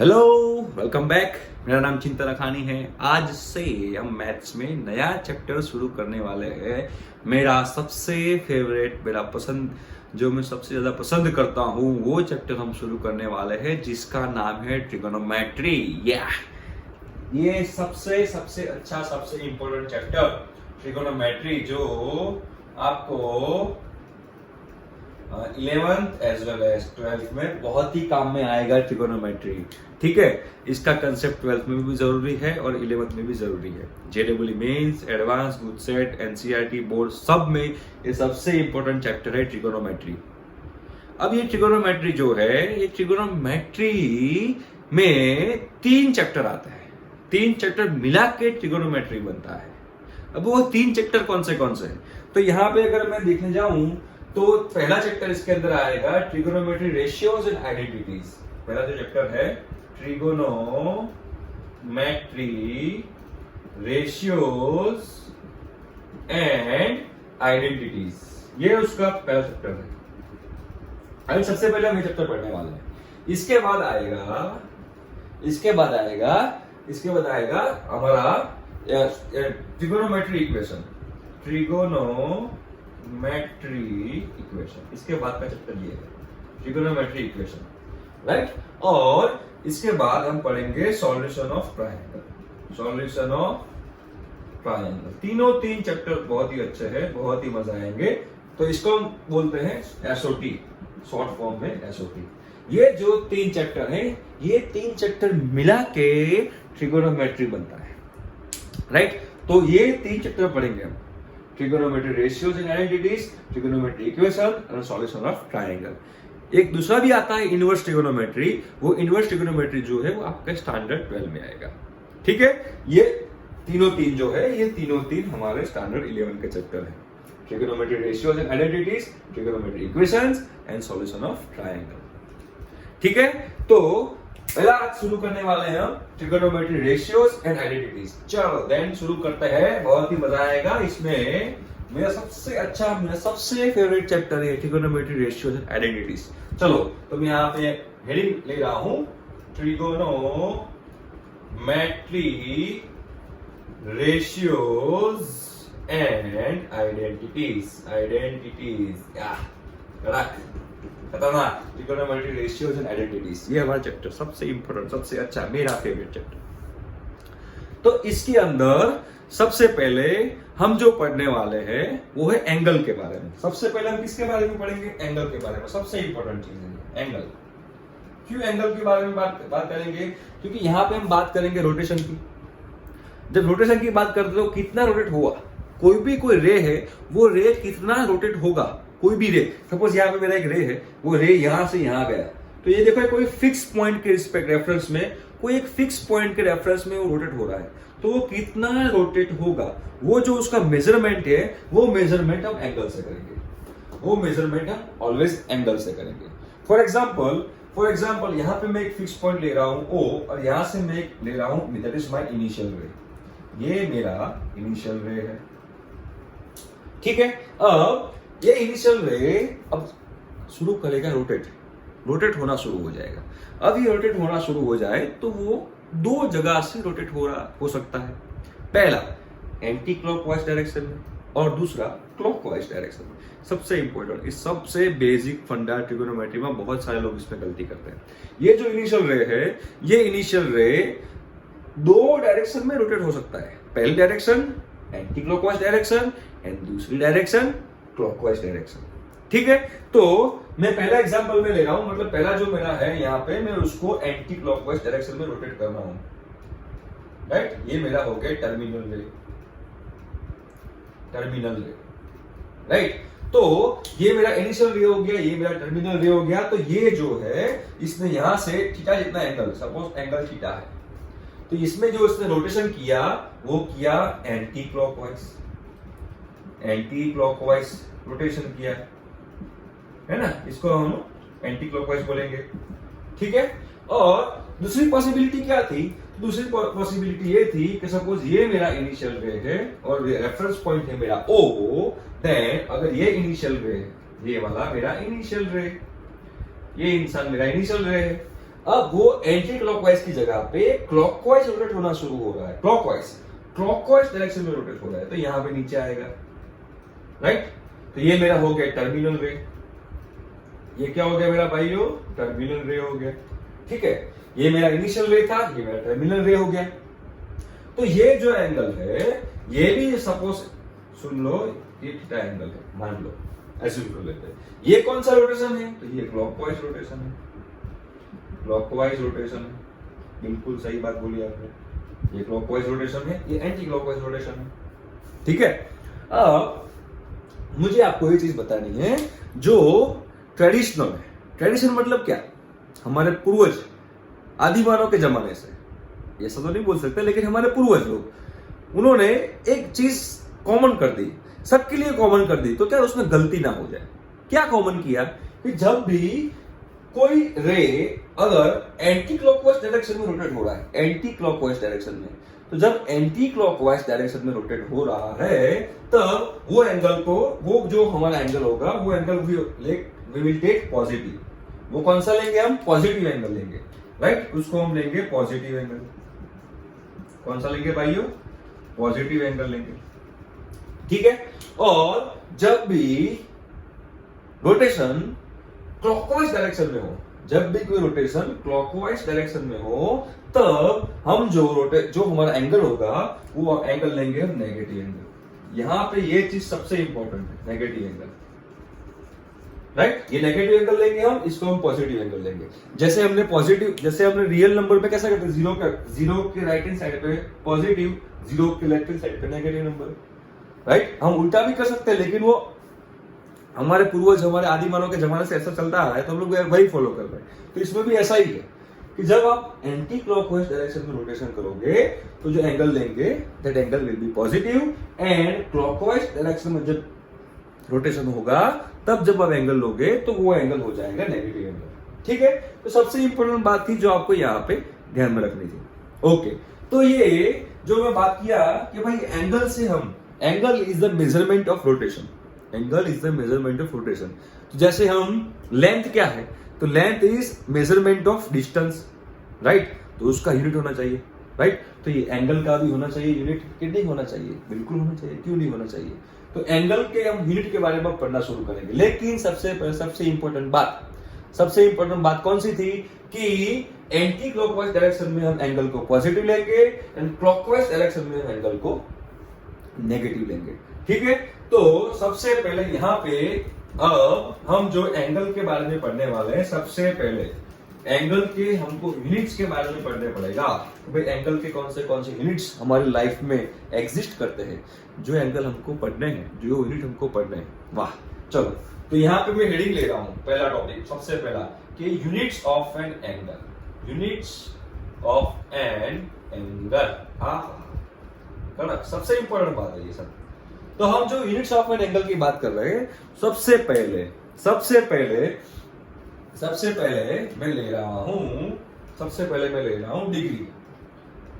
Hello, welcome back. मेरा नाम चिंतन अखानी है। आज से हम मैथ्स में नया चैप्टर शुरू करने वाले हैं। मेरा सबसे फेवरेट, मेरा पसंद, जो मैं सबसे ज्यादा पसंद करता हूँ, वो चैप्टर हम शुरू करने वाले हैं जिसका नाम है ट्रिगोनोमेट्री। ये सबसे सबसे अच्छा, सबसे इंपॉर्टेंट चैप्टर ट्रिगोनोमेट्री, जो आपको 11th as well as 12th में बहुत ही काम में आएगा। ट्रिगोनोमेट्री, ठीक है। इसका कंसेप्ट 12th में भी जरूरी है और 11th में भी जरूरी है। जेडब्ल्यू mains, advance, good set, NCERT board, सब में ये सबसे इंपॉर्टेंट चैप्टर है ट्रिगोनोमेट्री। अब ये ट्रिगोनोमेट्री जो है, ये ट्रिगोनोमेट्री में 3 चैप्टर आते हैं। 3 चैप्टर मिला के ट्रिगोनोमेट्री बनता है। अब वो 3 चैप्टर कौन से हैं? तो यहाँ पे अगर मैं देखने जाऊं तो पहला चैप्टर इसके अंदर आएगा ट्रिगोनोमेट्री रेशियोज एंड आइडेंटिटीज। पहला जो चैप्टर है ट्रिगोनोमेट्री रेशियोज एंड आइडेंटिटीज, ये उसका पहला चैप्टर है। अभी सबसे पहले हम ये चैप्टर पढ़ने वाले हैं। इसके बाद आएगा हमारा ट्रिगोनोमेट्री इक्वेशन, इसके बाद का चैप्टर ये है ट्रिगोनोमेट्री इक्वेशन, राइट। और इसके बाद हम पढ़ेंगे सॉल्यूशन ऑफ ट्रायंगल। तीन चैप्टर बहुत ही अच्छे हैं, बहुत ही मजा आएंगे। तो इसको हम बोलते हैं एसओटी, शॉर्ट फॉर्म में एसओटी। ये जो 3 चैप्टर हैं, ये 3 चैप्टर मिला के ट्रिगोनोमेट्री बनता है, राइट। तो ये 3 चैप्टर पढ़ेंगे हम, trigonometry ratios and identities, trigonometry equation और सॉल्यूशन ऑफ ट्रायंगल। एक दूसरा भी आता है इनवर्स ट्रिगोनोमेट्री। वो इनवर्स ट्रिगोनोमेट्री जो है वो आपका स्टैंडर्ड 12 में आएगा, ठीक है। ये तीन जो है, ये तीन हमारे स्टैंडर्ड 11 के चैप्टर है। Trigonometry ratios and identities, trigonometry equations and solution of triangle, ठीक है। तो पहला आज शुरू करने वाले हैं हम ट्रिगोनोमेट्री रेशियोज एंड आइडेंटिटीज। चलो देन शुरू करते हैं, बहुत ही मजा आएगा इसमें। मेरा सबसे फेवरेट चैप्टर है ट्रिगोनोमेट्री रेशियोज एंड आइडेंटिटीज। चलो तो मैं यहाँ पे हेडिंग ले रहा हूं, ट्रिगोनोमेट्री रेशियोज एंड आइडेंटिटीज। खतरनाक, ट्रिगोनोमेट्री रेशियोज एंड आइडेंटिटीज, ये हमारा चैप्टर सबसे इंपॉर्टेंट, सबसे अच्छा, मेरा फेवरेट चैप्टर। तो इसके अंदर सबसे पहले हम जो पढ़ने वाले हैं वो है एंगल के बारे में। सबसे पहले हम किसके बारे में पढ़ेंगे? एंगल के बारे में। सबसे इंपॉर्टेंट चीज है एंगल। क्यों एंगल के बारे में बात करेंगे? क्योंकि यहाँ पे हम बात करेंगे रोटेशन की। जब रोटेशन की बात करते हो, कितना रोटेट हुआ, कोई रे है, वो रे कितना रोटेट होगा, कोई भी रे। सपोज यहाँ पे मेरा एक रे है, वो रे यहां से यहां गया, तो ये देखो कोई फिक्स पॉइंट के रिस्पेक्ट रेफरेंस में, कोई एक फिक्स पॉइंट के रेफरेंस में वो रोटेट हो रहा है, तो वो कितना रोटेट होगा, वो जो उसका मेजरमेंट है, वो मेजरमेंट हम एंगल से करेंगे। वो मेजरमेंट हम ऑलवेज एंगल से करेंगे। फॉर एग्जाम्पल यहाँ पे मैं एक फिक्स पॉइंट ले रहा हूं O, और यहां से मैं ले रहा हूं, दैट इज माई इनिशियल रे। ये मेरा इनिशियल रे है, ठीक है। अब ये इनिशियल रे अब शुरू करेगा रोटेट होना शुरू हो जाएगा। अब ये रोटेट होना शुरू हो जाए तो वो 2 जगह से रोटेट हो सकता है। पहला एंटी क्लॉकवाइज डायरेक्शन में और दूसरा क्लॉकवाइज डायरेक्शन में। सबसे इंपॉर्टेंट, इस सबसे बेसिक फंडा ट्रिगोनोमेट्री में बहुत सारे लोग इसमें गलती करते हैं। ये जो इनिशियल रे है, ये इनिशियल रे 2 डायरेक्शन में रोटेट हो सकता है। पहली direction anti clockwise direction and दूसरी डायरेक्शन क्लॉकवाइज डायरेक्शन, ठीक है। तो मैं पहला एग्जांपल में ले रहा हूं, मतलब पहला जो मेरा है यहाँ पे, मैं उसको एंटी क्लॉकवाइज डायरेक्शन में रोटेट कर रहा हूं, राइट। ये मेरा हो गया टर्मिनल रे, राइट। तो ये मेरा इनिशियल रे हो गया, ये मेरा टर्मिनल रे हो गया। तो ये जो है, इसने यहां से थीटा जितना एंगल, सपोज एंगल थीटा है, तो इसमें जो इसने रोटेशन किया, वो किया एंटी क्लॉकवाइज रोटेशन किया, है ना। इसको हम एंटी क्लॉकवाइज बोलेंगे, ठीक है। और दूसरी पॉसिबिलिटी क्या थी? दूसरी पॉसिबिलिटी ये थी कि सपोज ये मेरा इनिशियल रे है और रेफरेंस पॉइंट है मेरा O, देन अगर ये इनिशियल रे, ये वाला मेरा इनिशियल रे, ये इंसान मेरा इनिशियल रे है, अब वो एंटी क्लॉकवाइज की जगह पे क्लॉकवाइज रोटेट होना शुरू हो रहा है, क्लॉकवाइज डायरेक्शन में रोटेट हो रहा है, तो यहां पे नीचे आएगा, राइट। तो ये मेरा हो गया टर्मिनल रे, ये क्या हो गया मेरा भाइयों, टर्मिनल रे हो गया, ठीक है। ये मेरा इनिशियल रे था, ये मेरा टर्मिनल रे हो गया। तो ये जो एंगल है, ये भी सपोज सुन लो, ये थीटा एंगल है, मान लो, ऐसे कर लेते हैं। ये कौन सा रोटेशन है, तो ये क्लॉकवाइज रोटेशन है, क्लॉकवाइज रोटेशन है, बिल्कुल सही बात बोली आपने, ये क्लॉकवाइज रोटेशन है, ये एंटी क्लॉकवाइज रोटेशन है, ठीक है। अब मुझे आपको ये चीज बतानी है, जो ट्रेडिशनल है, ट्रेडिशन मतलब क्या, हमारे पूर्वज आदि मानव के जमाने से, ये सब तो नहीं बोल सकते, लेकिन हमारे पूर्वज लोग, उन्होंने एक चीज कॉमन कर दी, सबके लिए कॉमन कर दी, तो क्या उसमें गलती ना हो जाए। क्या कॉमन किया कि जब भी कोई रे अगर एंटी क्लॉकवाइज डायरेक्शन में रोटेट हो रहा है, एंटी क्लॉकवाइज डायरेक्शन में, तो जब एंटी क्लॉकवाइज डायरेक्शन में रोटेट हो रहा है, तब वो एंगल को, वो जो हमारा एंगल होगा, वो angle we will take positive. वो कौन सा लेंगे हम, पॉजिटिव एंगल लेंगे, राइट। उसको हम लेंगे पॉजिटिव एंगल। कौन सा लेंगे भाइयों, पॉजिटिव एंगल लेंगे, ठीक है। और जब भी रोटेशन क्लॉकवाइज डायरेक्शन में हो, जब भी कोई रोटेशन क्लॉकवाइज डायरेक्शन में हो, तब हम जो हमारा एंगल होगा, वो एंगल लेंगे हम नेगेटिव एंगल। यहां पे ये चीज सबसे इंपॉर्टेंट है, नेगेटिव एंगल, राइट। ये नेगेटिव एंगल लेंगे हम, इसको हम पॉजिटिव एंगल लेंगे। जैसे हमने रियल नंबर पे कैसा करते हैं, जीरो के राइट हैंड साइड पे पॉजिटिव, जीरो के लेफ्ट हैंड साइड पे नेगेटिव नंबर, राइट। हम उल्टा भी कर सकते हैं, लेकिन वो हमारे पूर्वज, हमारे आदि मानव के जमाने से ऐसा चलता आ रहा है, तो हम लोग वही फॉलो कर रहे हैं। तो इसमें भी ऐसा ही है कि जब आप एंटी क्लॉकवाइज डायरेक्शन में रोटेशन करोगे, तो जो एंगल लेंगे, that angle will be positive, and clockwise direction में जब रोटेशन होगा, तब जब आप एंगल लोगे, तो वो एंगल हो जाएगा नेगेटिव एंगल, ठीक है। तो सबसे इंपॉर्टेंट बात थी जो आपको यहाँ पे ध्यान में रखनी थी, ओके। तो ये जो मैं बात किया कि भाई एंगल से हम, angle is the measurement of rotation, angle is the measurement of rotation. तो जैसे हम, लेंथ क्या है, तो length is measurement of distance, right. तो उसका यूनिट होना चाहिए, राइट। तो ये एंगल का भी होना चाहिए यूनिट, कितनी होना चाहिए, बिल्कुल होना चाहिए, क्यों नहीं होना चाहिए। तो एंगल के हम यूनिट के बारे में पढ़ना शुरू करेंगे, लेकिन सबसे इंपॉर्टेंट बात कौन सी थी कि एंटी क्लॉकवाइज डायरेक्शन में हम एंगल को पॉजिटिव लेंगे, एंड क्लॉकवाइज डायरेक्शन में हम एंगल को नेगेटिव लेंगे, ठीक है। तो सबसे पहले यहाँ पे अब हम जो एंगल के बारे में पढ़ने वाले हैं, सबसे पहले एंगल के हमको यूनिट्स के बारे में पढ़ने पड़ेगा। तो भाई एंगल के कौन से यूनिट्स हमारी लाइफ में एग्जिस्ट करते हैं, जो एंगल हमको पढ़ने हैं, जो यूनिट हमको पढ़ने हैं। वाह, चलो। तो यहाँ पे मैं हेडिंग ले रहा हूं, पहला टॉपिक सबसे पहला कि units of an angle, units of an angle. हाँ, सबसे इंपॉर्टेंट बात है ये सब। तो हम जो यूनिट्स ऑफ एन एंगल की बात कर रहे हैं, सबसे पहले मैं ले रहा हूं डिग्री,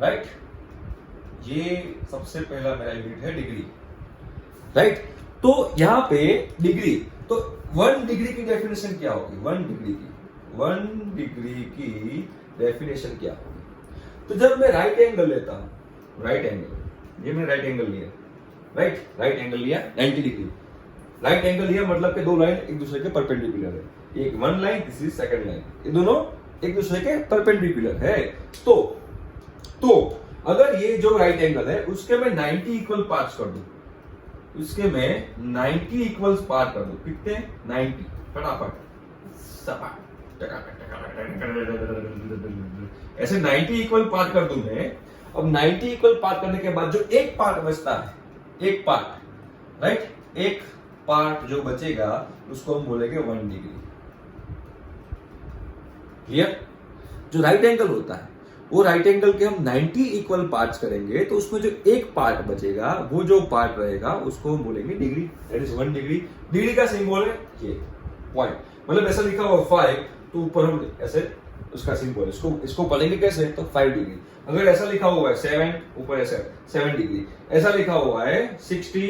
राइट। ये सबसे पहला मेरा यूनिट है डिग्री, राइट। तो यहां पे डिग्री, तो 1 डिग्री की डेफिनेशन क्या होगी, 1 डिग्री की डेफिनेशन क्या होगी। तो जब मैं राइट एंगल लेता हूं, राइट एंगल, ये मैंने राइट एंगल लिया, राइट एंगल लिया 90 डिग्री, राइट एंगल लिया मतलब कि दो लाइन एक दूसरे के परपेंडिकुलर है, एक one line, this is second line, ये दोनों एक दूसरे के परपेंडिकुलर है। तो अगर ये जो राइट एंगल है, उसके मैं 90 इक्वल पार्ट्स कर दूं, उसके मैं 90 इक्वल पार्ट कर दूं, कितने, 90, फटाफट ऐसे 90 इक्वल पार्ट कर दूं मैं। अब 90 इक्वल पार्ट करने के बाद जो एक पार्ट बचता है, एक पार्ट, राइट, एक पार्ट जो बचेगा उसको हम बोलेंगे 1 डिग्री। क्लियर। जो राइट एंगल होता है, वो राइट एंगल के हम 90 इक्वल पार्ट्स करेंगे, तो उसमें जो एक पार्ट बचेगा, वो जो पार्ट रहेगा उसको हम बोलेंगे degree, that is 1 degree. Degree का सिंबल है ये पॉइंट, मतलब ऐसा लिखा हुआ 5, तो ऊपर हम ऐसे उसका सिंबल, इसको पढ़ेंगे कैसे, तो 5 डिग्री। अगर ऐसा लिखा हुआ है 7, ऊपर ऐसे 7 डिग्री, ऐसा लिखा हुआ है 60,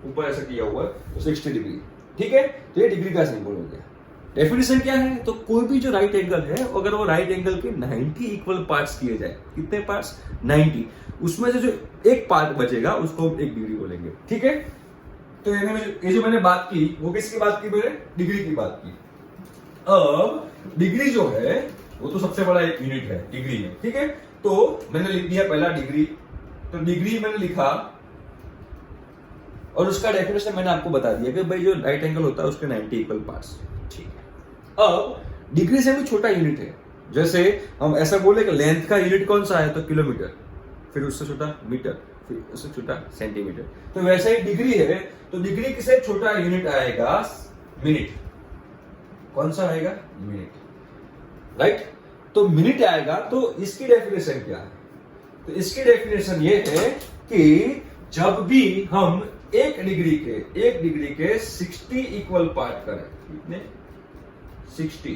ऊपर ऐसा किया हुआ है तो 60 डिग्री, ठीक है। तो ये डिग्री का सिंबल हो गया, डेफिनेशन क्या है? तो कोई भी जो राइट एंगल है, अगर वो राइट एंगल के 90 इक्वल पार्ट्स किए जाए, कितने पार्ट्स? 90, उसमें से जो एक पार्ट बचेगा उसको हम 1 डिग्री बोलेंगे। ठीक है, तो ये जो मैंने बात की वो किसकी बात की? मैंने डिग्री की बात की। अब डिग्री जो है वो तो सबसे बड़ा एक यूनिट है डिग्री में। ठीक है, तो मैंने लिख दिया पहला डिग्री, तो डिग्री मैंने लिखा और उसका डेफिनेशन मैंने आपको बता दिया कि भाई जो राइट एंगल होता है उसके 90 इक्वल पार्ट्स। ठीक है, अब डिग्री से भी छोटा यूनिट है, जैसे हम ऐसा बोले कि लेंथ का यूनिट कौन सा है? तो किलोमीटर, फिर उससे छोटा मीटर, फिर उससे छोटा सेंटीमीटर। तो वैसे ही डिग्री है, तो डिग्री से छोटा यूनिट आएगा मिनट। कौन सा आएगा? Minute, right. तो मिनट आएगा, तो इसकी डेफिनेशन क्या है? तो इसकी डेफिनेशन ये है कि जब भी हम एक डिग्री के 60 इक्वल पार्ट करें, कितने? 60,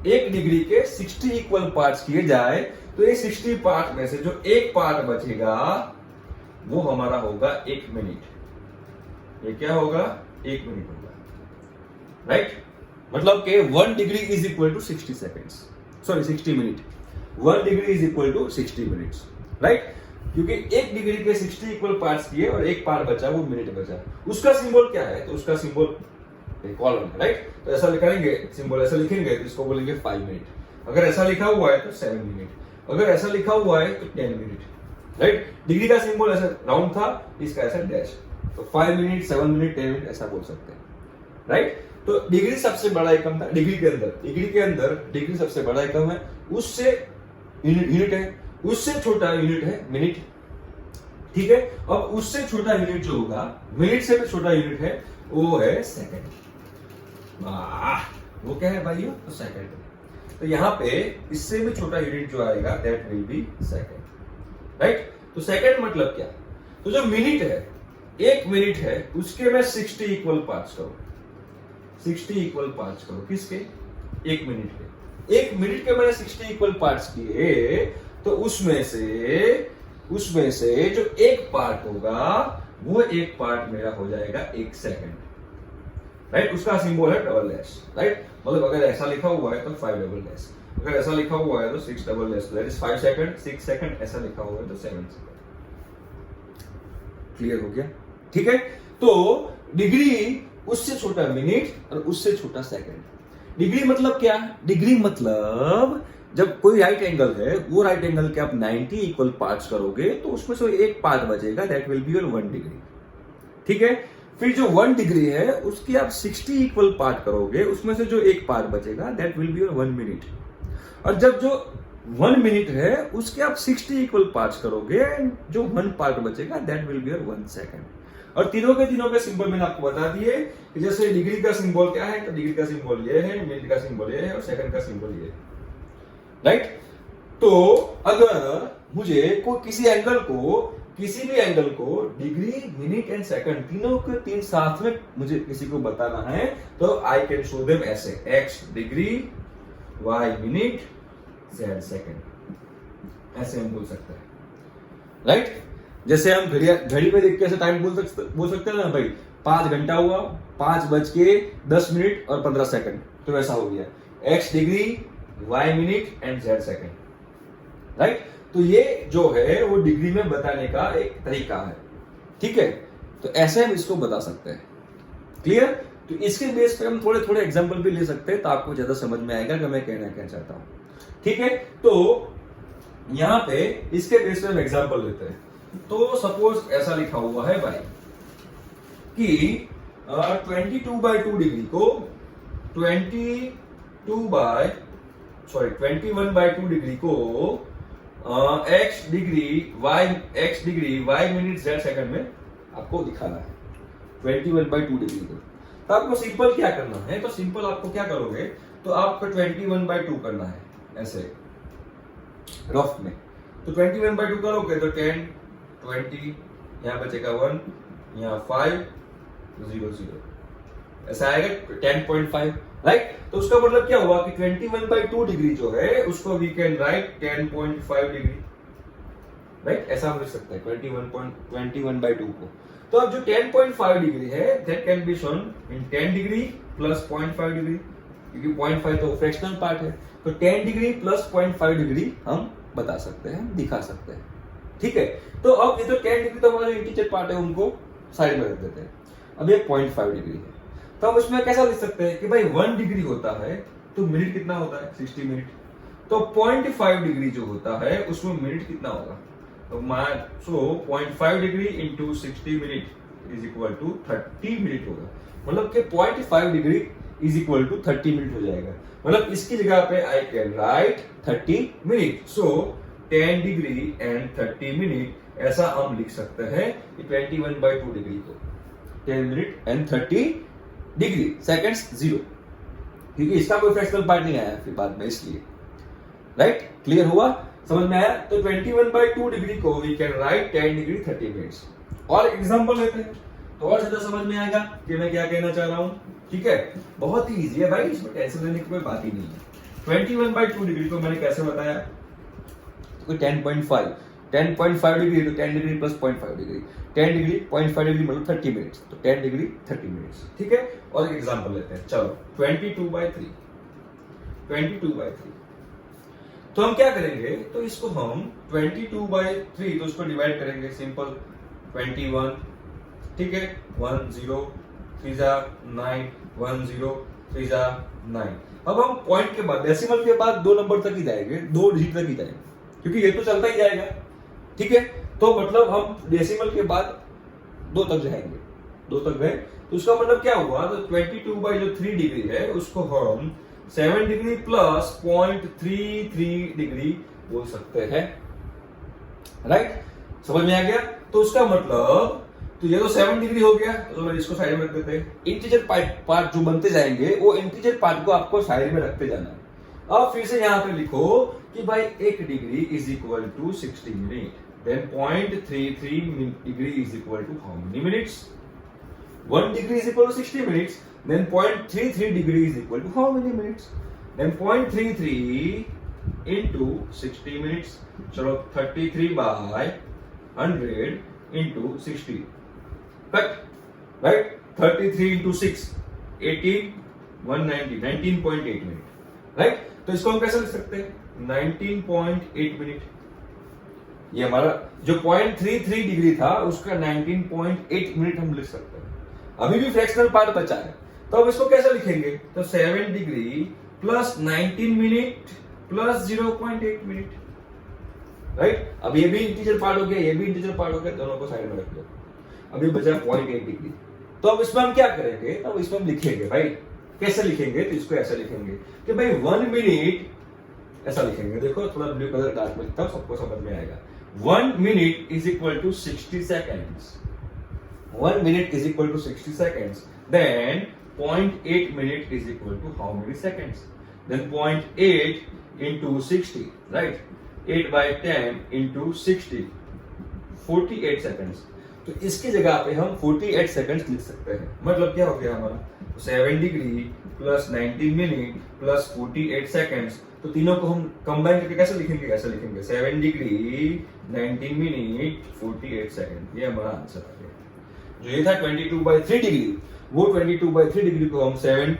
एक डिग्री के 60 इक्वल पार्ट्स किए जाए, तो ये 60 पार्ट में से जो एक पार्ट बचेगा वो हमारा होगा 1 मिनट। ये क्या होगा? 1 मिनट होगा, राइट। मतलब कि 1 degree is equal to 60 seconds, sorry 60 minute. 1 degree is equal to 60 minutes, right. क्योंकि एक डिग्री के 60 इक्वल पार्ट्स किए और एक पार्ट बचा, वो मिनट बचा। उसका सिंबल क्या है? तो उसका सिंबल कॉलम है, राइट। तो ऐसा करेंगे, सिंबल ऐसा लिखेंगे तो इसको बोलेंगे 5 मिनट। अगर ऐसा लिखा हुआ है तो 7 मिनट, अगर ऐसा लिखा हुआ है तो 10 मिनट, राइट। डिग्री का सिंबल ऐसा राउंड था, इसका ऐसा डैश, तो 5 मिनट, 7 मिनट, 10 मिनट ऐसा बोल सकते हैं, राइट। तो डिग्री सबसे बड़ा एकम था डिग्री के अंदर डिग्री सबसे बड़ा एकम है, उससे यूनिट है, उससे छोटा यूनिट है मिनट। ठीक है, अब उससे छोटा यूनिट जो होगा, मिनट से भी छोटा यूनिट है, वो है सेकंड। वो क्या है भाइयों? तो सेकंड। तो यहां पे इससे भी छोटा यूनिट जो आएगा that will be second, right. तो सेकंड मतलब क्या? तो जो मिनट है, 1 मिनट है, उसके मैं 60 इक्वल पार्ट्स करूं, 60 इक्वल पार्ट्स करूं, किसके? 1 मिनट के। 1 मिनट के मैंने 60 इक्वल पार्ट्स किए, तो उसमें से जो एक पार्ट होगा, वो एक पार्ट मेरा हो जाएगा 1 सेकंड, राइट। उसका सिंबल है डबल डैश, राइट। मतलब अगर ऐसा लिखा हुआ है तो 5 डबल डैश, अगर ऐसा लिखा हुआ है तो 6 double dash, that is 5 second, 6 second. ऐसा लिखा हुआ है तो 7 सेकंड। क्लियर हो गया? ठीक है, तो डिग्री उससे छोटा मिनट और उससे छोटा सेकंड। डिग्री मतलब क्या? डिग्री मतलब जब कोई राइट एंगल है, वो राइट एंगल के आप 90 इक्वल पार्ट्स करोगे, तो उसमें से एक पार्ट बचेगा, that will be your 1 degree. ठीक है, फिर जो 1 डिग्री है उसकी आप 60 इक्वल पार्ट करोगे, उसमें से जो एक पार्ट बचेगा, that will be your 1 minute. और जब जो 1 मिनट है उसके आप 60 इक्वल पार्ट्स करोगे, जो 1 पार्ट बचेगा, that will be your 1 second. और तीनों के सिंबल मैंने आपको बता दिए कि जैसे डिग्री का सिंबल क्या है, तो डिग्री का सिंबल ये है, मिनट का सिंबल ये है और सेकंड का सिंबल ये है, राइट। तो अगर मुझे किसी भी एंगल को डिग्री, मिनट एंड सेकंड तीन साथ में मुझे किसी को बताना है, तो आई कैन शो देम ऐसे, x degree, y minute, z second. ऐसे हम बोल सकते हैं, राइट। जैसे हम घड़ी पे देख के ऐसे टाइम बोल सकते हैं ना भाई, 5 घंटा हुआ, 5:10 और 15 सेकंड, तो ऐसा हो गया x degree, y minute and z second, right. तो ये जो है वो डिग्री में बताने का एक तरीका है, ठीक है। तो ऐसे हम इसको बता सकते हैं, क्लियर। तो इसके बेस पे हम थोड़े एग्जांपल भी ले सकते हैं, तो आपको ज्यादा समझ में आएगा कि मैं कहना क्या चाहता हूं, ठीक है। तो यहां पे इसके बेस पे हम एग्जांपल लेते हैं। तो सपोज ऐसा लिखा हुआ है भाई कि 21/2 डिग्री को 21/2 डिग्री को x degree y minute z second में आपको दिखाना है 21/2 डिग्री को। तो आपको सिंपल क्या करना है, तो सिंपल आपको क्या करोगे, तो आपको 21/2 करना है ऐसे रफ में। तो 21/2 करोगे तो 10, 20, यहाँ बचेगा 1, यहाँ 5, 0, 0, ऐसा आएगा 10.5, राइट। तो उसका मतलब क्या हुआ कि 21/2 डिग्री जो है उसको we can write 10.5 degree, right. ऐसा हम लिख सकते हैं 21/2 को। तो अब जो 10.5 डिग्री है that can be shown in 10 degree plus 0.5 degree, क्योंकि 0.5 तो फ्रैक्शनल पार्ट है, तो 10 डिग्री प्लस 0.5 डिग्री हम बता सकते हैं, दिखा सकते हैं। ठीक है, तो अब ये तो 10 डिग्री तो हमारा इंटीजर पार्ट है, उनको साइड में रख देते हैं। अब ये 0.5 डिग्री है, तो हम उसमें कैसा लिख सकते हैं कि भाई 1 डिग्री होता है तो मिनट कितना होता है, 60 मिनट। तो 0.5 डिग्री जो होता है उसमें मिनट कितना होगा, तो 0.5 degree into 60 minute is equal to 30 minute होगा। मतलब कि 0.5 degree is equal to 30 minute हो जाएगा। मतलब इसकी जगह पे I can write 30 minute. So 10 degree and 30 minute ऐसा हम लिख सकते हैं कि 21/2 डिग्री को 10 मिनट एंड 30 डिग्री सेकेंड्स 0, क्योंकि इसका कोई फ्रैक्शनल पार्ट नहीं आया फिर बाद में, इसलिए राइट। क्लियर हुआ, समझ में आया। तो 21/2 डिग्री को we can write 10 degree 30 minutes. और एग्जांपल लेते हैं तो और ज्यादा समझ में आएगा कि मैं क्या कहना चाह रहा हूं। ठीक है, बहुत ही इजी है भाई, इसमें टेंशन लेने की कोई बात ही नहीं है। 21/2 डिग्री को मैंने कैसे बताया, तो 10.5 डिग्री तो 10 degree plus 0.5 degree, 10 degree 0.5 degree मतलब 30 मिनट्स, तो 10 डिग्री 30 मिनट्स। ठीक है, और एक एग्जांपल लेते हैं, चलो 22/3 तो हम क्या करेंगे, तो इसको हम 22/3 तो उसको डिवाइड करेंगे, सिंपल 21। ठीक है, 1 0 3 9 1 0 3 9। अब हम पॉइंट के बाद डेसिमल के बाद 2 नंबर तक ही जाएंगे, 2 डिजिट तक ही जाएंगे, क्योंकि ये तो चलता ही जाएगा। ठीक है, तो मतलब हम डेसिमल के बाद 2 तक जाएंगे, 2 तक गए तो उसका मतलब क्या हुआ, तो 22/3 डिग्री है उसको हम 7 डिग्री प्लस 0.33 डिग्री बोल सकते हैं। राइट, समझ में आ गया। तो उसका मतलब, तो ये तो 7 डिग्री हो गया, तो इसको साइड में रख देते हैं। इंटीजर पार्ट जो बनते जाएंगे वो इंटीजर पार्ट को आपको साइड में रखते जाना है। अब फिर से यहां पे लिखो कि भाई 1 degree is equal to 60 minute, then 0.33 degree is equal to how many minutes, 1 degree is equal to 60 minutes, then 0.33 degree is equal to how many minutes? Then 0.33 into 60 minutes. चलो 33/100 into 60. Right? 33 into 6, 18, 190, 19.8 minutes. Right? तो इसको हम कैसे लिख सकते हैं, 19.8 minute. ये हमारा जो 0.33 डिग्री था उसका 19.8 मिनट हम लिख सकते हैं। अभी भी फ्रैक्शनल पार्ट बचा है, तो अब इसको कैसे लिखेंगे, तो 7 degree plus 19 minute plus 0.8 minute. Right, अब ये भी इंटीजर पार्ट हो गया, ये भी इंटीजर पार्ट हो गया, दोनों को साइड में रख दो। अभी बचा 0.8 डिग्री। तो अब इसमें हम क्या करेंगे, अब इसमें हम लिखेंगे भाई, कैसे लिखेंगे, तो इसको ऐसे लिखेंगे कि भाई 1 मिनट ऐसा लिखेंगे। देखो थोड़ा ब्लू कलर डार्क में लिखता हूं, सबको समझ में आएगा। 1 minute is equal to 60 seconds, 1 minute is equal to 60 seconds. Then 0.8 minute is equal to how many seconds? Then 0.8 into 60, right? 8/10 into 60, 48 seconds. तो इसकी जगह पे हम 48 seconds लिख सकते हैं। मतलब क्या हो गया हमारा, 7 degree plus 19 minute plus 48 seconds. तो तीनों को हम कंबाइन करके कैसे लिखेंगे, कैसे लिखेंगे, 7 डिग्री 19 मिनट 48 सेकेंड। ये हमारा आंसर आ गया। जो ये था 22/3 डिग्री, वो 22/3 डिग्री को हम 7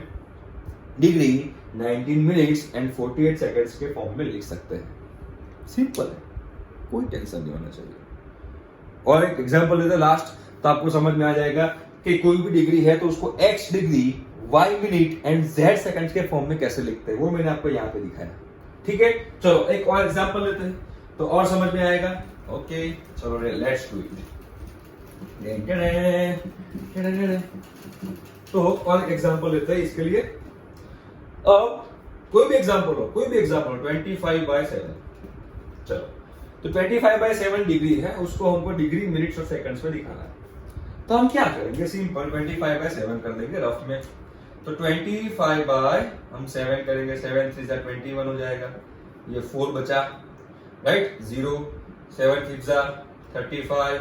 डिग्री 19 मिनट्स एंड 48 सेकंड्स के फॉर्म में लिख सकते हैं। सिंपल है, कोई टेंशन नहीं होना चाहिए। और एक एग्जांपल लेते हैं लास्ट, तो आपको समझ में आ जाएगा कि कोई भी डिग्री है तो उसको x degree, y minute and z seconds के फॉर्म में कैसे लिखते हैं, वो मैंने आपको यहाँ पे दिखाया। ठीक है, चलो एक और एग्जांपल लेते हैं तो और समझ में आएगा। ओके, चलो लेट्स डू इट। तो और एग्जांपल लेते हैं इसके लिए। अब कोई भी एग्जांपल हो, 25/7। चलो, तो 25/7 डिग्री है, उसको हमको डिग्री मिनट्स और सेकंड्स में दिखाना है। तो हम क्या करेंगे, सिंपल 25/7 कर देंगे रफ में। तो 25/7 करेंगे, 7 3 जा 21 हो जाएगा, ये 4 बचा, राइट, 0 7 3 जा 35,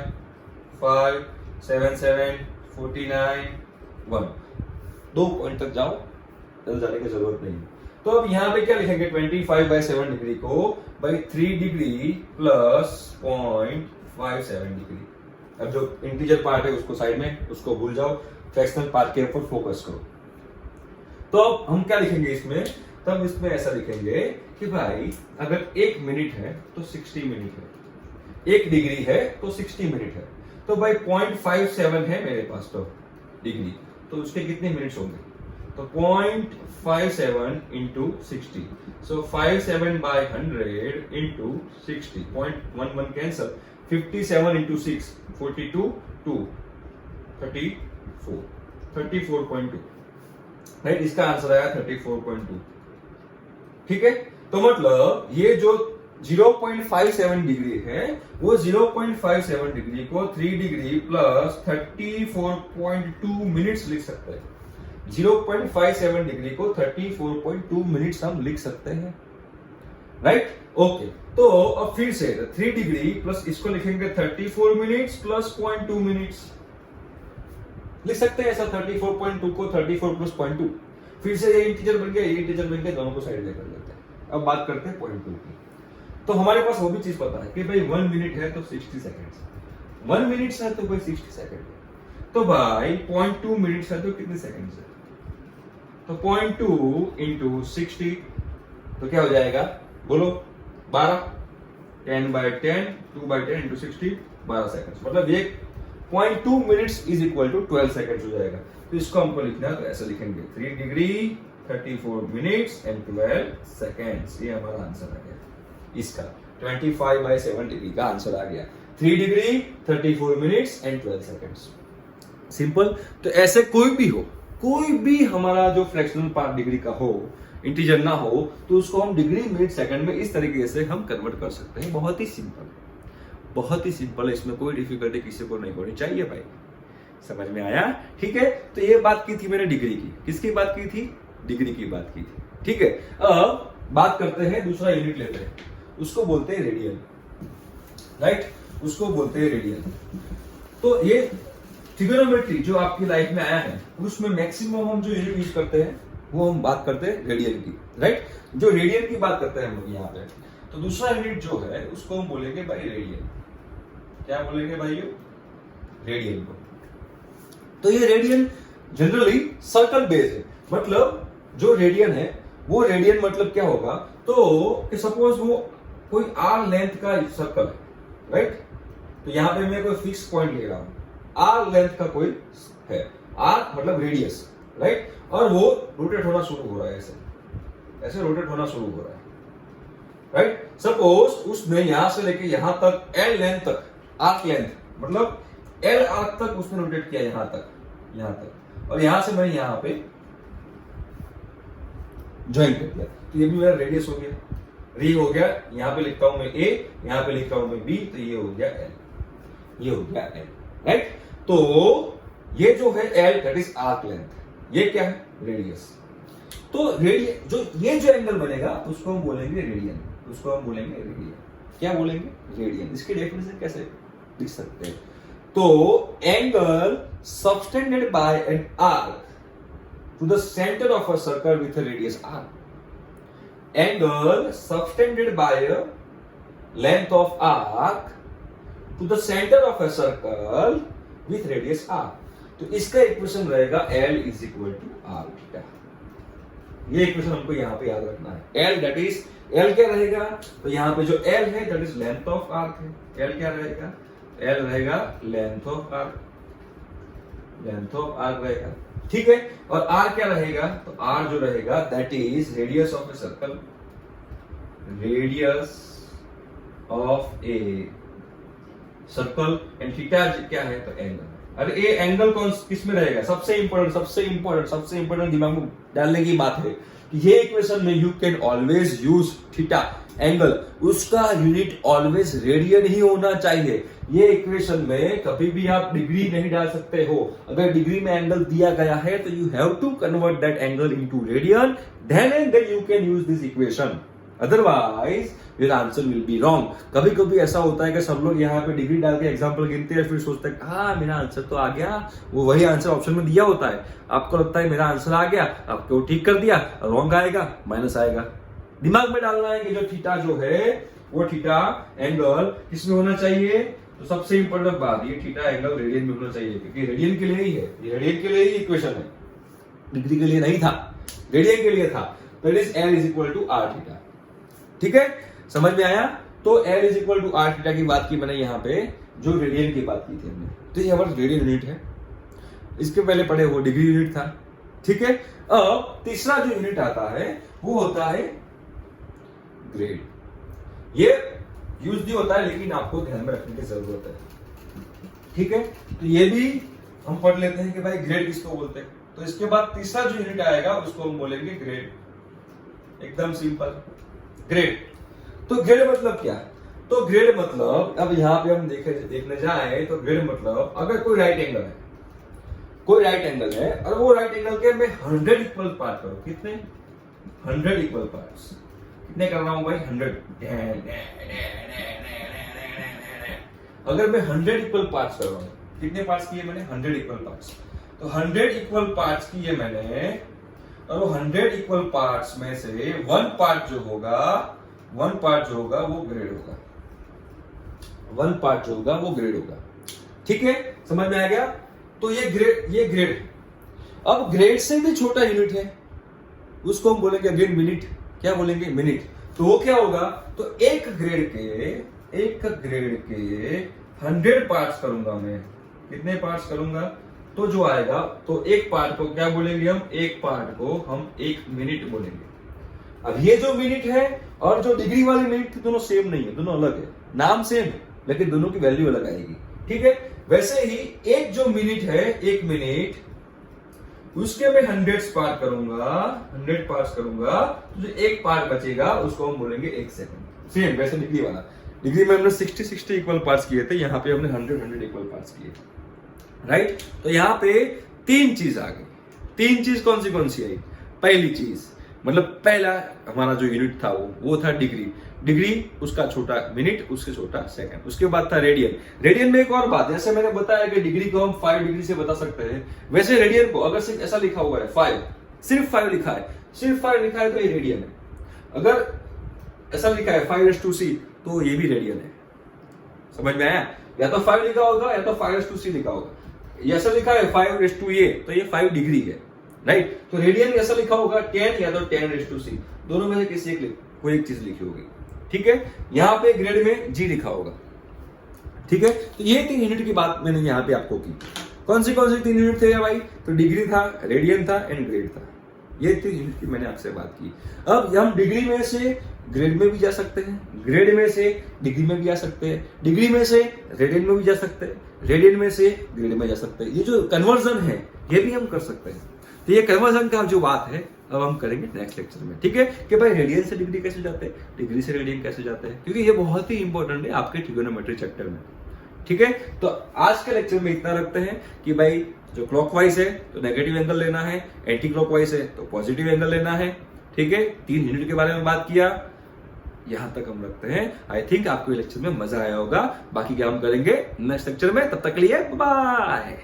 5 7 7 49 1। 2 पॉइंट तक जाओ, जल्द जाने की जरूरत नहीं। तो अब यहाँ पे क्या लिखेंगे, 25/7 डिग्री को बाई 3 डिग्री प्लस 0.57 डिग्री। अब जो इंटीजर पार्ट है उसको साइड में, उसको भूल जाओ, फ्रैक्शनल पार्ट के ऊपर फोकस करो। तो अब हम क्या लिखेंगे इसमें, तब इसमें ऐसा लिखेंगे कि भाई अगर 1 मिनट है तो 60 मिनट है, 1 डिग्री है तो 60 मिनट है, तो भाई 0.57 है मेरे पास तो डिग्री, तो उसके कितने मिनट्स होंगे, तो 0.57 into 60, so 57 by 100 into 60, 0.11 cancel, 57 into 6 42, 2 34, 34.2, right, इसका आंसर आया 34.2। ठीक है, तो मतलब ये जो 0.57 डिग्री है वो 0.57 डिग्री को 3 डिग्री प्लस 34.2 मिनट्स लिख सकते हैं। 0.57 डिग्री को 34.2 मिनट्स हम लिख सकते हैं, राइट। ओके, तो अब फिर से 3 डिग्री प्लस इसको लिखेंगे 34 मिनट्स प्लस 0.2 मिनट्स, लिख सकते हैं ऐसा 34.2 को 34 प्लस 0.2, फिर से ये इंटीजर बन गया, ये इंटीजर बन गया, दोनों को साइड में कर लेते हैं। अब बात करते हैं 0.2 की, तो हमारे पास वो भी चीज पता है कि भाई 1 मिनट है तो 60 सेकंड, 1 मिनट है तो भाई 60 सेकंड, तो भाई 0.2 मिनट्स है तो कितने सेकंड है, तो 0.2 इंटू 60, तो क्या हो जाएगा बोलो 12, 10/10, 2/10 इंटू 60, 12 सेकंड, मतलब ये 0.2 minutes is equal to 12 seconds हो जाएगा। तो इसको हमको लिखना है तो ऐसे लिखेंगे 3 डिग्री 34 मिनट्स एंड 12 सेकंड्स, ये हमारा आंसर आ गया इसका 25/7 डिग्री का आंसर आ गया, 3 degree 34 minutes and 12 seconds, simple. तो ऐसे कोई भी हमारा जो फ्रैक्शनल पार्ट डिग्री का हो, इंटीजर ना हो, तो उसको हम डिग्री मिनट सेकंड में इस तरीके से हम कन्वर्ट कर सकते हैं। बहुत ही सिंपल है, इसमें कोई डिफिकल्टी किसी को नहीं होनी चाहिए भाई, समझ में आया। ठीक है, तो ये बात की थी मैंने डिग्री की, किसकी बात की थी, डिग्री की बात की थी। ठीक है, अब बात करते हैं, दूसरा यूनिट लेते हैं, उसको बोलते हैं रेडियन, राइट, उसको बोलते हैं रेडियन। तो ये ट्रिगोनोमेट्री जो आपकी लाइफ में आया है, उसमें मैक्सिमम हम जो यूनिट यूज करते हैं वो हम बात करते हैं रेडियन की, राइट, जो रेडियन की बात करते हैं हम लोग यहाँ पे। तो दूसरा यूनिट जो है उसको हम बोलेंगे भाई रेडियन, क्या बोलेंगे भाई, रेडियन को। तो ये रेडियन जनरली सर्कल बेस है, मतलब जो रेडियन है वो रेडियन मतलब क्या होगा, तो सपोज वो कोई आर लेंथ का सर्कल है, राइट, तो यहां पे मैं कोई फिक्स पॉइंट ले रहा हूं, आर लेंथ का कोई है, आर मतलब रेडियस, राइट, और वो रोटेट होना शुरू हो रहा है, ऐसे रोटेट होना शुरू हो रहा है, राइट। सपोज उसने यहां से लेके यहां तक एल लेंथ तक, आर्क लेंथ मतलब एल आर्क तक उसने रोटेट किया, यहां तक, और यहां से मैंने यहां पे ज्वाइन कर दिया, तो ये भी मेरा रेडियस हो गया, री हो गया, यहां पे लिखता हूं मैं ए, यहां पे लिखता हूं मैं बी, तो ये हो गया एल, ये हो गया एल, राइट। तो ये जो है L that is arc length, ये क्या है, रेडियस। तो रेडियन जो ये जो एंगल बनेगा उसको हम बोलेंगे रेडियन, उसको हम बोलेंगे रेडियन, क्या बोलेंगे, रेडियन। इसकी डेफिनेशन कैसे लिख सकते हैं, तो angle subtended bye an arc to the center of a circle with a radius r, angle subtended by a length of arc to the center of a circle with radius r, तो इसका equation रहेगा L is equal to r theta. ये equation हमको यहाँ पे याद रखना है, L that is L क्या रहेगा, तो यहाँ पे जो L है that is length of arc है, L क्या रहेगा, L रहेगा length of arc, length of arc रहेगा, ठीक है। और R क्या रहेगा, तो R जो रहेगा that is radius of a circle, radius of a circle, and theta क्या है, तो एंगल। अरे ये एंगल कौन किस में रहेगा, सबसे इंपॉर्टेंट दिमाग में डालने की बात है कि ये इक्वेशन में you can always use theta angle, उसका यूनिट ऑलवेज रेडियन ही होना चाहिए। ये इक्वेशन में कभी भी आप डिग्री नहीं डाल सकते हो, अगर डिग्री में एंगल दिया गया है तो you have to convert that angle into radian, then and then you can use this equation, otherwise your answer will be wrong. कभी कभी ऐसा होता है कि सब लोग यहाँ पे डिग्री डाल के एग्जाम्पल गिनते हैं, फिर सोचते हैं हाँ मेरा आंसर तो आ गया, वो वही आंसर ऑप्शन में दिया होता है, आपको लगता है मेरा आंसर आ गया, आपको ठीक कर दिया, रॉन्ग आएगा, माइनस आएगा। दिमाग में डालना है कि जो थीटा जो है वो थीटा एंगल किसमें होना चाहिए, तो सबसे इंपॉर्टेंट बात ये थीटा एंगल रेडियन में होना चाहिए, क्योंकि रेडियन के लिए ही है, ये रेडियन के लिए ही इक्वेशन है, डिग्री के लिए नहीं था। रेडियन के लिए था, that is L is equal to r theta. ठीक है, समझ में आया? तो L is equal to r theta की बात की मैंने यहाँ पे, जो रेडियन की बात की थी हमने, तो ये हमारा रेडियन यूनिट है। इसके पहले पढ़े वो डिग्री यूनिट था। ठीक है, अब तीसरा जो यूनिट आता है वो होता है ग्रेड। ये यूज नहीं होता है लेकिन आपको ध्यान में रखने की जरूरत है। ठीक है, तो ये भी हम पढ़ लेते हैं कि भाई ग्रेड किसको बोलते हैं। तो इसके बाद तीसरा जो यूनिट आएगा उसको हम बोलेंगे ग्रेड। एकदम सिंपल, ग्रेड। तो ग्रेड मतलब क्या? तो ग्रेड मतलब, अब यहां पे हम देखने जाए तो ग्रेड मतलब, अगर कोई राइट एंगल है, कोई राइट एंगल है और वो राइट एंगल के मैं 100 इक्वल पार्ट करूं, कितने? 100 इक्वल पार्ट्स। कितने कर रहा हूं भाई? 100। अगर मैं 100 इक्वल पार्ट्स कर रहा हूं, कितने पार्ट्स किए मैंने? 100 इक्वल पार्ट्स। तो 100 इक्वल पार्ट्स किए मैंने, और वो 100 इक्वल पार्ट्स में से वन पार्ट जो होगा वो ग्रेड होगा। वन पार्ट जो होगा वो ग्रेड होगा। ठीक है, समझ में आ गया? तो ये ग्रेड है। अब ग्रेड से भी छोटा यूनिट है, उसको हम बोलेंगे अगेन मिनट। क्या बोलेंगे? मिनट। तो वो क्या होगा? तो एक ग्रेड के 100 पार्ट्स करूंगा मैं। कितने पार्ट्स करूंगा? तो जो आएगा, तो एक पार्ट को क्या बोलेंगे हम? एक पार्ट को हम 1 मिनट बोलेंगे। अब ये जो मिनट है और जो डिग्री वाली मिनट थी, दोनों सेम नहीं है, दोनों अलग है। नाम सेम है लेकिन दोनों की वैल्यू अलग आएगी। ठीक है, वैसे ही एक जो मिनट है, 1 मिनट, उसके मैं 100 पार्ट करूंगा, 100 पार्ट करूंगा, तो जो एक पार्ट बचेगा उसको हम बोलेंगे 1 सेकंड। सेम वैसे डिग्री वाला। डिग्री में हमने 60 इक्वल पार्ट्स किए थे, यहाँ पे हमने 100 इक्वल पार्ट्स किए। राइट? तो यहाँ पे 3 चीज आ गई। 3 चीज कौन सी आई? पहली चीज मतलब पहला हमारा जो यूनिट था वो था डिग्री, उसका छोटा मिनट, उसके छोटा सेकंड। उसके बाद था रेडियन। रेडियन में एक और बात, जैसे मैंने बताया कि डिग्री को हम 5 डिग्री से बता सकते हैं, वैसे रेडियन को अगर सिर्फ ऐसा लिखा हुआ है 5, सिर्फ 5 लिखा है तो ये रेडियन है। अगर ऐसा लिखा है 5:c तो ये भी रेडियन है। समझ में आया? या तो 5 लिखा होगा या तो 5:c लिखा होगा। ऐसा लिखा है 5:a तो ये 5 डिग्री है। राइट? तो रेडियन ऐसा लिखा होगा 10 या तो 10:c, दोनों में से किसी कोई एक चीज लिखी होगी। ठीक है, यहां पे ग्रेड में जी लिखा होगा। ठीक है, तो ये 3 यूनिट की बात मैंने यहां पे आपको की। कौन सी 3 यूनिट थे भाई? तो डिग्री था, रेडियन था एंड ग्रेड था। ये 3 यूनिट की मैंने आपसे बात की। अब हम डिग्री में से ग्रेड में भी जा सकते हैं, ग्रेड में से डिग्री में भी जा सकते हैं, डिग्री में से रेडियन में भी जा सकते हैं, रेडियन में से ग्रेड में जा सकते हैं। ये जो कन्वर्जन है ये भी हम कर सकते हैं। तो ये कन्वर्जन का जो बात है अब हम करेंगे नेक्स्ट लेक्चर में। ठीक है, कि भाई रेडियन से डिग्री कैसे जाते हैं, डिग्री से रेडियन कैसे जाते हैं, क्योंकि ये बहुत ही इंपॉर्टेंट है आपके ट्रिगोनोमेट्री चैप्टर में। ठीक है, तो आज के लेक्चर में इतना रखते हैं कि भाई जो क्लॉकवाइज है तो नेगेटिव एंगल लेना है, एंटी क्लॉकवाइज है तो पॉजिटिव एंगल लेना है। ठीक है, 3 यूनिट के बारे में बात किया, यहां तक हम रखते हैं। आई थिंक आपको ये लेक्चर में मजा आया होगा। बाकी क्या हम करेंगे नेक्स्ट लेक्चर में, तब तक के लिए बाय।